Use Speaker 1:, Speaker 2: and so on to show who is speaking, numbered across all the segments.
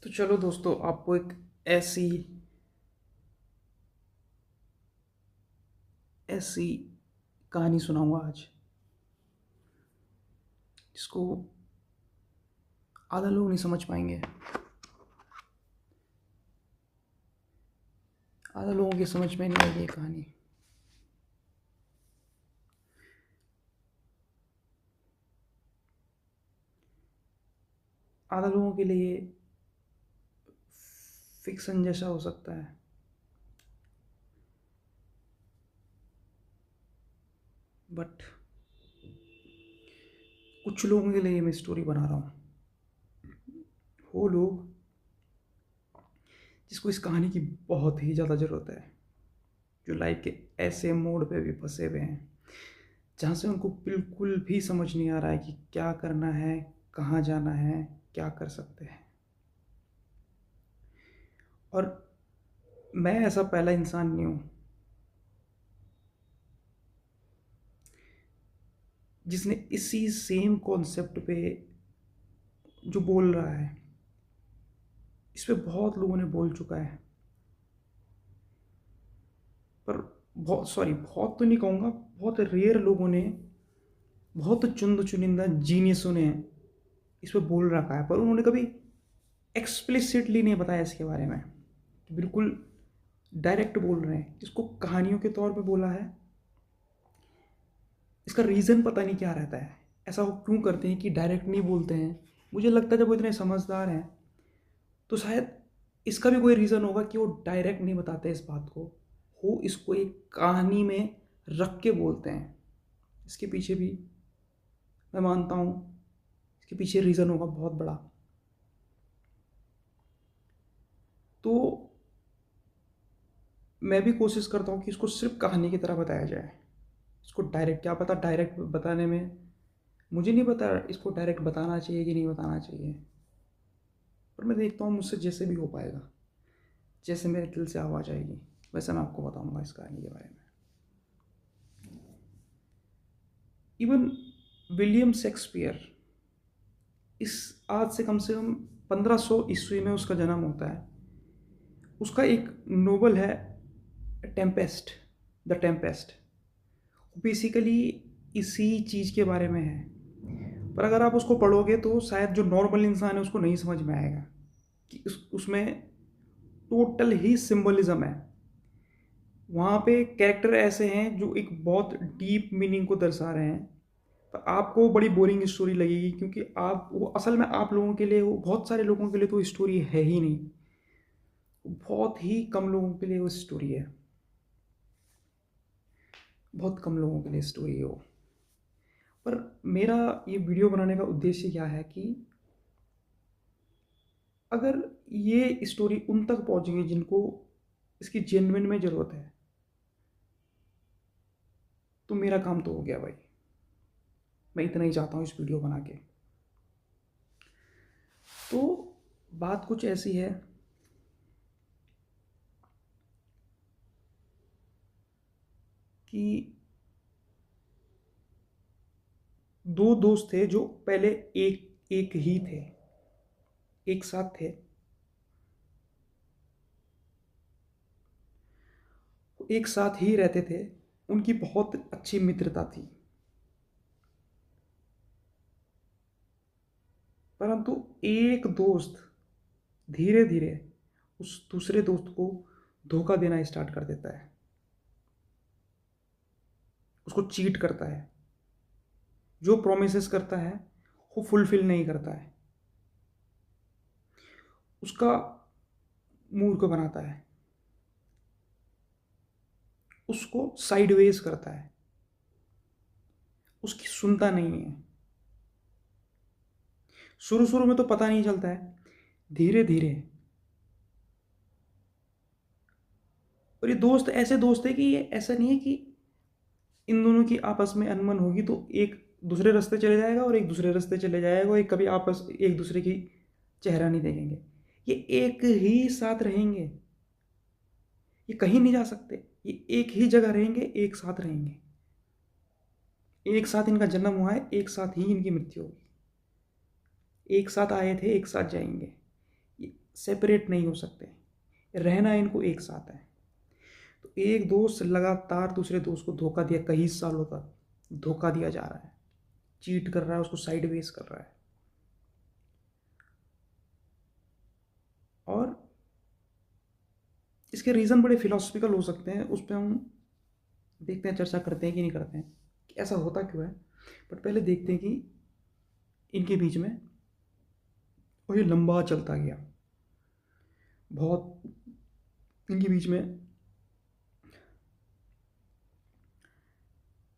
Speaker 1: तो चलो दोस्तों, आपको एक ऐसी ऐसी कहानी सुनाऊंगा आज, जिसको आधा लोग नहीं समझ पाएंगे। आधा लोगों की समझ में नहीं आएगी ये कहानी। आधा लोगों के लिए फिक्शन जैसा हो सकता है, बट कुछ लोगों के लिए मैं स्टोरी बना रहा हूँ। वो लोग जिसको इस कहानी की बहुत ही ज़्यादा ज़रूरत है, जो लाइफ के ऐसे मोड़ पे भी फंसे हुए हैं जहाँ से उनको बिल्कुल भी समझ नहीं आ रहा है कि क्या करना है, कहाँ जाना है, क्या कर सकते हैं। और मैं ऐसा पहला इंसान नहीं हूँ जिसने इसी सेम कॉन्सेप्ट पे जो बोल रहा है, इस पे बहुत लोगों ने बोल चुका है। पर बहुत तो नहीं कहूँगा, बहुत रेयर लोगों ने, बहुत चुनिंदा जीनियसों ने इस पे बोल रखा है, पर उन्होंने कभी एक्सप्लिसिटली नहीं बताया इसके बारे में। बिल्कुल डायरेक्ट बोल रहे हैं, इसको कहानियों के तौर पे बोला है। इसका रीज़न पता नहीं क्या रहता है, ऐसा वो क्यों करते हैं कि डायरेक्ट नहीं बोलते हैं। मुझे लगता है जब वो इतने समझदार हैं तो शायद इसका भी कोई रीज़न होगा कि वो डायरेक्ट नहीं बताते इस बात को, वो इसको एक कहानी में रख के बोलते हैं। इसके पीछे भी मैं मानता हूँ, इसके पीछे रीज़न होगा बहुत बड़ा। तो मैं भी कोशिश करता हूँ कि इसको सिर्फ कहानी की तरह बताया जाए। इसको डायरेक्ट, क्या पता डायरेक्ट बताने में, मुझे नहीं पता इसको डायरेक्ट बताना चाहिए कि नहीं बताना चाहिए, पर मैं देखता हूँ मुझसे जैसे भी हो पाएगा, जैसे मेरे दिल से आवाज़ आएगी वैसे मैं आपको बताऊँगा इस कहानी के बारे में। इवन विलियम शेक्सपियर, इस आज से कम 1500 ईस्वी में उसका जन्म होता है। उसका एक नोवेल है टेम्पेस्ट, द टेम्पेस्ट। बेसिकली इसी चीज़ के बारे में है, पर अगर आप उसको पढ़ोगे तो शायद जो नॉर्मल इंसान है उसको नहीं समझ में आएगा कि उसमें टोटल ही सिंबलिज्म है। वहाँ पे कैरेक्टर ऐसे हैं जो एक बहुत डीप मीनिंग को दर्शा रहे हैं, पर आपको बड़ी बोरिंग स्टोरी लगेगी, क्योंकि आप वो असल में आप लोगों के लिए, वो बहुत सारे लोगों के लिए तो स्टोरी है ही नहीं। बहुत ही कम लोगों के लिए वो स्टोरी है, बहुत कम लोगों के लिए स्टोरी है वो। पर मेरा ये वीडियो बनाने का उद्देश्य क्या है कि अगर ये स्टोरी उन तक पहुंचेगी जिनको इसकी जेन्युइन में ज़रूरत है, तो मेरा काम तो हो गया भाई। मैं इतना ही चाहता हूँ इस वीडियो बना के। तो बात कुछ ऐसी है कि दो दोस्त थे जो पहले एक एक ही थे, एक साथ थे। एक साथ ही रहते थे, उनकी बहुत अच्छी मित्रता थी। परंतु एक दोस्त धीरे धीरे उस दूसरे दोस्त को धोखा देना स्टार्ट कर देता है, उसको चीट करता है। जो प्रोमिसेस करता है वो फुलफिल नहीं करता है, उसका मूर्ख बनाता है, उसको साइडवेज करता है, उसकी सुनता नहीं है। शुरू शुरू में तो पता नहीं चलता है, धीरे धीरे। और ये दोस्त ऐसे दोस्त है कि ये ऐसा नहीं है कि इन दोनों की आपस में अनबन होगी तो एक दूसरे रास्ते चले जाएगा और एक दूसरे रास्ते चले जाएगा, और एक कभी आपस एक दूसरे की चेहरा नहीं देखेंगे। ये एक ही साथ रहेंगे, ये कहीं नहीं जा सकते, ये एक ही जगह रहेंगे, एक साथ रहेंगे। एक साथ इनका जन्म हुआ है, एक साथ ही इनकी मृत्यु होगी। एक साथ आए थे, एक साथ जाएंगे। ये सेपरेट नहीं हो सकते, रहना इनको एक साथ है। तो एक दोस्त लगातार दूसरे दोस्त को धोखा दिया, कई सालों तक धोखा दिया जा रहा है, चीट कर रहा है, उसको साइडवेज कर रहा है। और इसके रीज़न बड़े फिलोसफिकल हो सकते हैं, उस पर हम देखते हैं, चर्चा करते हैं कि नहीं करते हैं कि ऐसा होता क्यों है। बट पहले देखते हैं कि इनके बीच में, और ये लंबा चलता गया बहुत इनके बीच में।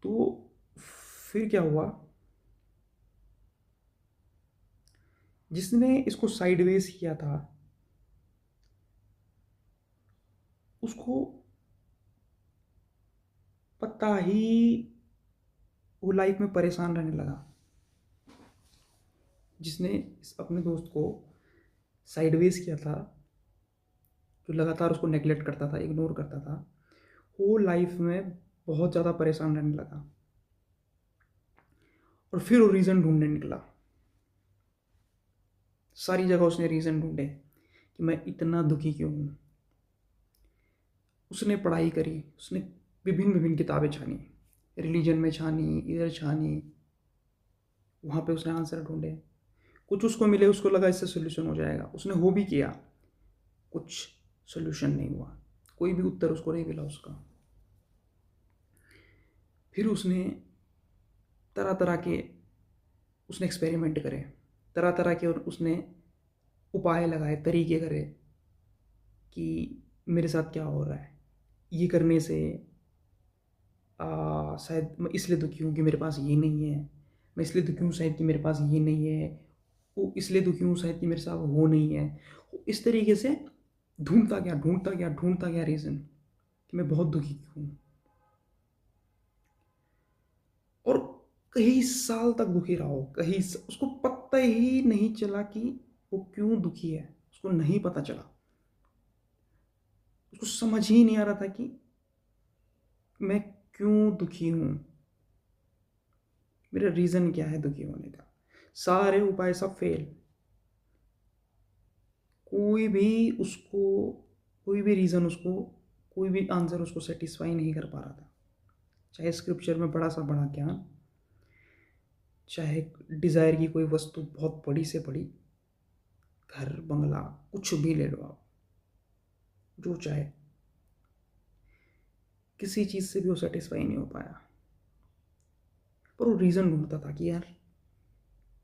Speaker 1: तो फिर क्या हुआ, जिसने इसको साइडवेज किया था उसको पता ही, वो लाइफ में परेशान रहने लगा। जिसने इस अपने दोस्त को साइडवेज किया था, जो लगातार उसको नेग्लेक्ट करता था, इग्नोर करता था, वो लाइफ में बहुत ज़्यादा परेशान रहने लगा। और फिर वो रीज़न ढूंढने निकला, सारी जगह उसने रीज़न ढूंढे कि मैं इतना दुखी क्यों हूँ। उसने पढ़ाई करी, उसने विभिन्न विभिन्न किताबें छानी, रिलीजन में छानी, इधर छानी, वहाँ पे उसने आंसर ढूंढे। कुछ उसको मिले, उसको लगा इससे सोल्यूशन हो जाएगा, उसने वो भी किया, कुछ सोल्यूशन नहीं हुआ, कोई भी उत्तर उसको नहीं मिला उसका। फिर उसने तरह तरह के उसने एक्सपेरिमेंट करे, तरह तरह के, और उसने उपाय लगाए, तरीके करे कि मेरे साथ क्या हो रहा है, ये करने से शायद मैं इसलिए दुखी हूँ कि मेरे पास ये नहीं है, मैं इसलिए दुखी हूँ शायद कि मेरे पास ये नहीं है, वो इसलिए दुखी हूँ शायद कि मेरे साथ वो नहीं है। इस तरीके से ढूंढता गया, ढूंढता गया, ढूंढता गया रीज़न कि मैं बहुत दुखी क्यों हूँ। और कई साल तक दुखी रहा हो, उसको पता ही नहीं चला कि वो क्यों दुखी है, उसको नहीं पता चला, उसको समझ ही नहीं आ रहा था कि मैं क्यों दुखी हूँ, मेरा रीज़न क्या है दुखी होने का। सारे उपाय सब फेल, कोई भी उसको, कोई भी रीज़न उसको, कोई भी आंसर उसको सेटिस्फाई नहीं कर पा रहा था। चाहे स्क्रिप्चर में बड़ा सा बड़ा ज्ञान, चाहे डिज़ायर की कोई वस्तु बहुत बड़ी से बड़ी, घर बंगला कुछ भी ले लो आप, जो चाहे, किसी चीज़ से भी वो सेटिस्फाई नहीं हो पाया। पर वो रीज़न ढूंढता था कि यार,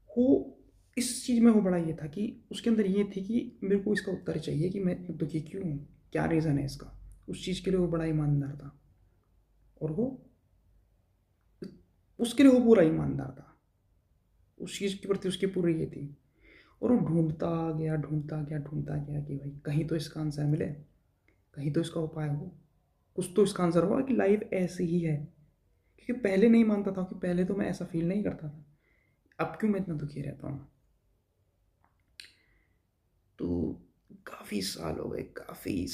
Speaker 1: वो इस चीज़ में वो बड़ा ये था कि उसके अंदर ये थी कि मेरे को इसका उत्तर चाहिए कि मैं इतना दुखी क्यों हूँ, क्या रीज़न है इसका। उस चीज़ के लिए वो बड़ा ईमानदार था, और वो उसके लिए वो पूरा ईमानदार था, उस चीज़ के प्रति उसकी पूरी ये थी। और वो ढूंढता गया, ढूंढता गया, ढूंढता गया कि भाई कहीं तो इसका आंसर मिले, कहीं तो इसका उपाय हो, कुछ तो इसका आंसर हुआ कि लाइफ ऐसी ही है। क्योंकि पहले नहीं मानता था, कि पहले तो मैं ऐसा फील नहीं करता था, अब क्यों मैं इतना दुखी रहता हूँ। तो काफ़ी साल हो गए, काफ़ी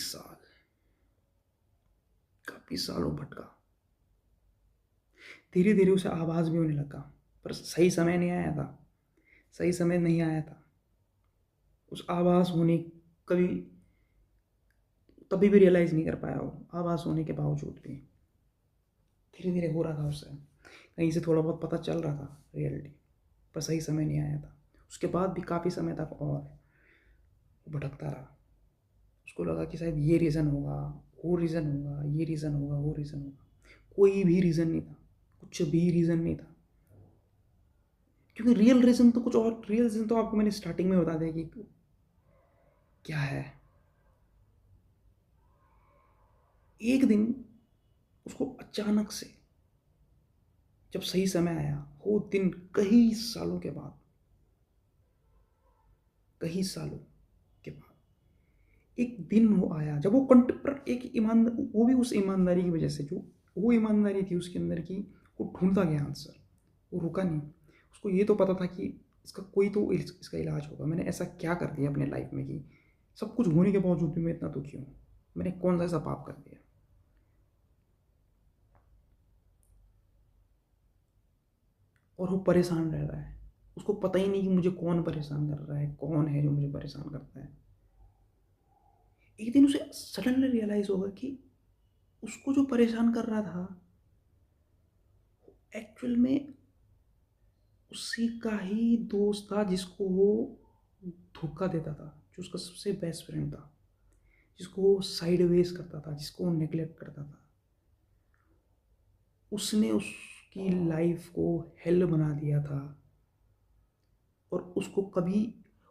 Speaker 1: सालों भटका, धीरे धीरे उसे आभास भी होने लगा, पर सही समय नहीं आया था, सही समय नहीं आया था। उस आभास होने, कभी तभी भी रियलाइज़ नहीं कर पाया वो, आभास होने के बावजूद भी धीरे धीरे हो रहा था उससे, कहीं से थोड़ा बहुत पता चल रहा था रियलिटी, पर सही समय नहीं आया था। उसके बाद भी काफ़ी समय तक और वो भटकता रहा। उसको लगा कि शायद ये रीज़न होगा, वो रीज़न होगा, ये रीज़न होगा, वो रीज़न होगा, कोई भी रीज़न नहीं था, कुछ भी रीज़न नहीं था। क्योंकि रियल रीज़न तो कुछ और, रियल रीज़न तो आपको मैंने स्टार्टिंग में बता दिया कि क्या है। एक दिन उसको अचानक से, जब सही समय आया, वो दिन कई सालों के बाद, कई सालों के बाद एक दिन वो आया, जब वो पर एक ईमान, वो भी उस ईमानदारी की वजह से, जो वो ईमानदारी थी उसके अंदर की, वो ढूंढता गया आंसर, वो रुका नहीं। उसको ये तो पता था कि इसका कोई तो इसका इलाज होगा, मैंने ऐसा क्या कर दिया अपने लाइफ में कि सब कुछ होने के बावजूद भी मैं इतना दुखी हूँ, मैंने कौन सा ऐसा पाप कर दिया। और वो परेशान रह रहा है, उसको पता ही नहीं कि मुझे कौन परेशान कर रहा है, कौन है जो मुझे परेशान करता है। एक दिन उसे सडनली रियलाइज होगा कि उसको जो परेशान कर रहा था एक्चुअल में उसी का ही दोस्त था, जिसको वो धोखा देता था, जो उसका सबसे बेस्ट फ्रेंड था, जिसको वो साइडवेज करता था, जिसको वो नेग्लेक्ट करता था। उसने उसकी लाइफ को हेल बना दिया था। और उसको कभी,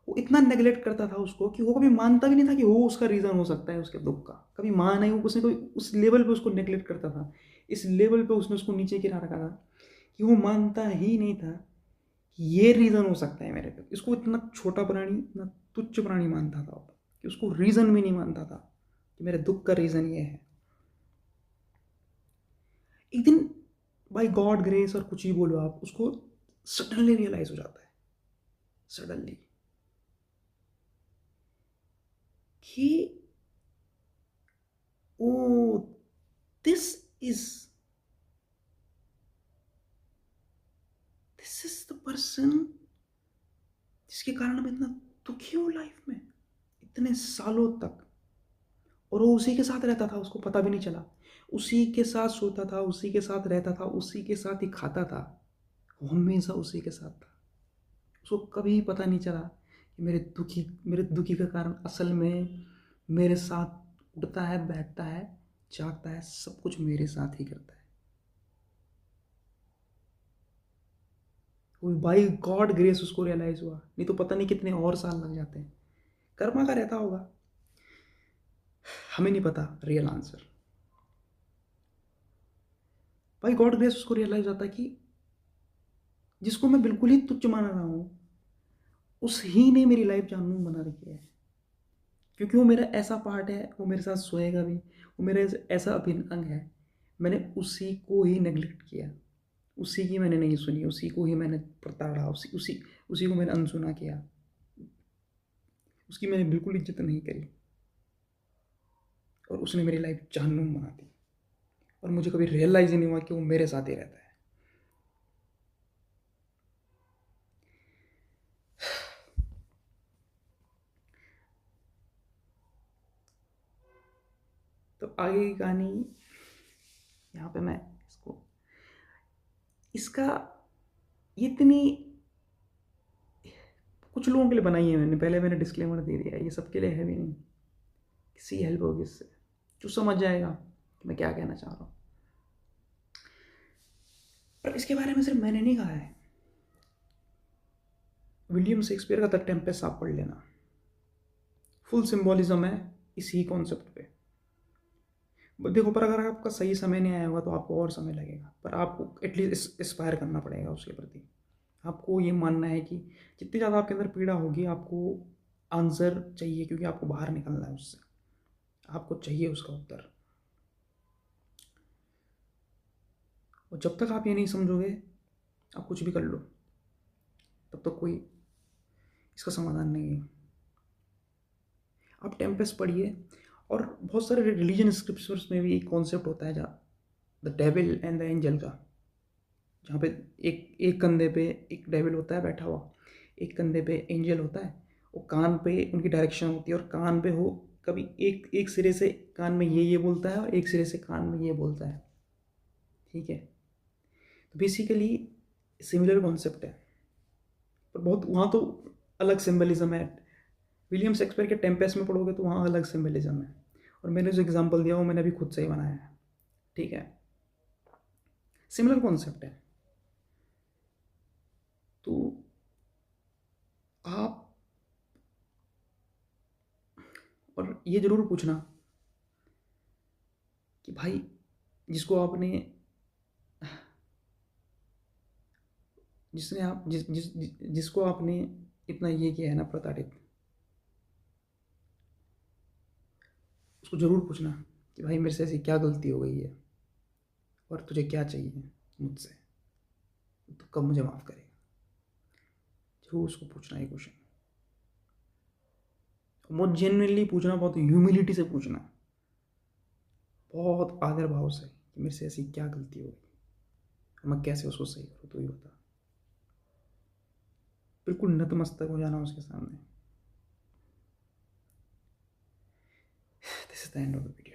Speaker 1: वो इतना नेग्लेक्ट करता था उसको कि वो कभी मानता भी नहीं था कि वो उसका रीज़न हो सकता है उसके दुख का। कभी माना ही, उसने कभी उस लेवल पे उसको नेग्लेक्ट करता था, इस लेवल पे उसने उसको नीचे गिरा रखा था कि वो मानता ही नहीं था कि ये रीज़न हो सकता है मेरे पे। इसको इतना छोटा प्राणी, इतना तुच्छ प्राणी मानता था वो, कि उसको रीज़न भी नहीं मानता था कि मेरे दुख का रीज़न ये है। एक दिन बाय गॉड ग्रेस और कुछ ही बोलो आप, उसको सडनली रियलाइज हो जाता है, सडनली, कि oh this is this is the person जिसके कारण मैं इतना दुखी हूँ लाइफ में इतने सालों तक। और वो उसी के साथ रहता था, उसको पता भी नहीं चला। उसी के साथ सोता था, उसी के साथ रहता था, उसी के साथ ही खाता था, वो हमेशा उसी के साथ था। उसको कभी पता नहीं चला कि मेरे दुखी का कारण असल में मेरे साथ उठता है, बैठता है, जागता है, सब कुछ मेरे साथ ही करता है। वो बाई गॉड ग्रेस उसको रियलाइज हुआ, नहीं तो पता नहीं कितने और साल लग जाते हैं। कर्मा का रहता होगा, हमें नहीं पता real answer. By God grace उसको रियलाइज होता है कि जिसको मैं बिल्कुल ही तुच्छ मान रहा हूँ, उस ही ने मेरी लाइफ जानू बना रखी है। क्योंकि वो मेरा ऐसा पार्ट है, वो मेरे साथ सोएगा भी, वो मेरा ऐसा अभिन्न अंग है। मैंने उसी को ही नेग्लेक्ट किया, उसी की मैंने नहीं सुनी, उसी को ही मैंने प्रताड़ा, उसी उसी उसी को मैंने अनसुना किया, उसकी मैंने बिल्कुल इज्जत नहीं करी। और उसने मेरी लाइफ जहन्नुम बना दी। और मुझे कभी रियलाइज ही नहीं हुआ कि वो मेरे साथ ही रहता है। तो आगे की कहानी यहाँ पे मैं इसको, इसका इतनी कुछ लोगों के लिए बनाई है मैंने, पहले मैंने डिस्क्लेमर दे दिया है, ये सबके लिए है भी नहीं। किसी हेल्प होगी इससे, जो समझ जाएगा कि मैं क्या कहना चाह रहा हूँ। पर इसके बारे में सिर्फ मैंने नहीं कहा है, विलियम शेक्सपियर का द टेम्पेस्ट आप पढ़ लेना, फुल सिंबॉलिज्म है इसी कॉन्सेप्ट पे। देखो, पर अगर आपका सही समय नहीं आया होगा तो आपको और समय लगेगा, पर आपको एटलीस्ट इंस्पायर करना पड़ेगा उसके प्रति। आपको ये मानना है कि जितनी ज़्यादा आपके अंदर पीड़ा होगी, आपको आंसर चाहिए, क्योंकि आपको बाहर निकलना है उससे, आपको चाहिए उसका उत्तर। और जब तक आप ये नहीं समझोगे, आप कुछ भी कर लो, तब तक कोई इसका समाधान नहीं है। आप टेम्पेस्ट पढ़िए, और बहुत सारे रिलीजन स्क्रिप्चर्स में भी एक कॉन्सेप्ट होता है, जहाँ the devil and the angel का, जहाँ पे एक एक कंधे पे एक डेविल होता है बैठा हुआ, एक कंधे पे एंजल होता है। वो कान पे उनकी डायरेक्शन होती है, और कान पे हो कभी एक एक सिरे से कान में ये बोलता है, और एक सिरे से कान में ये बोलता है। ठीक है, तो बेसिकली सिमिलर कॉन्सेप्ट है, पर बहुत वहाँ तो अलग सिंबलिज्म है। विलियम शेक्सपियर के टेम्पेस्ट में पढ़ोगे तो वहाँ अलग सिंबलिज्म है। और मैंने जो एग्जांपल दिया वो मैंने अभी खुद से ही बनाया है। ठीक है, सिमिलर कॉन्सेप्ट है। तो आप, और ये जरूर पूछना कि भाई, जिसको आपने जिसने आप जिस जिस जिसको आपने इतना ये किया है ना, प्रताड़ित, उसको ज़रूर पूछना कि भाई मेरे से ऐसी क्या गलती हो गई है, और तुझे क्या चाहिए मुझसे, तो कब मुझे माफ़ करेगा। जरूर उसको पूछना ये क्वेश्चन, बहुत जेन्युइनली पूछना, बहुत ह्यूमिलिटी से पूछना, बहुत आदर भाव से, कि मेरे से ऐसी क्या गलती हो गई, मैं कैसे उसको सही करूँ, तो ही बता। बिल्कुल नतमस्तक हो जाना उसके सामने। That's the end of the video.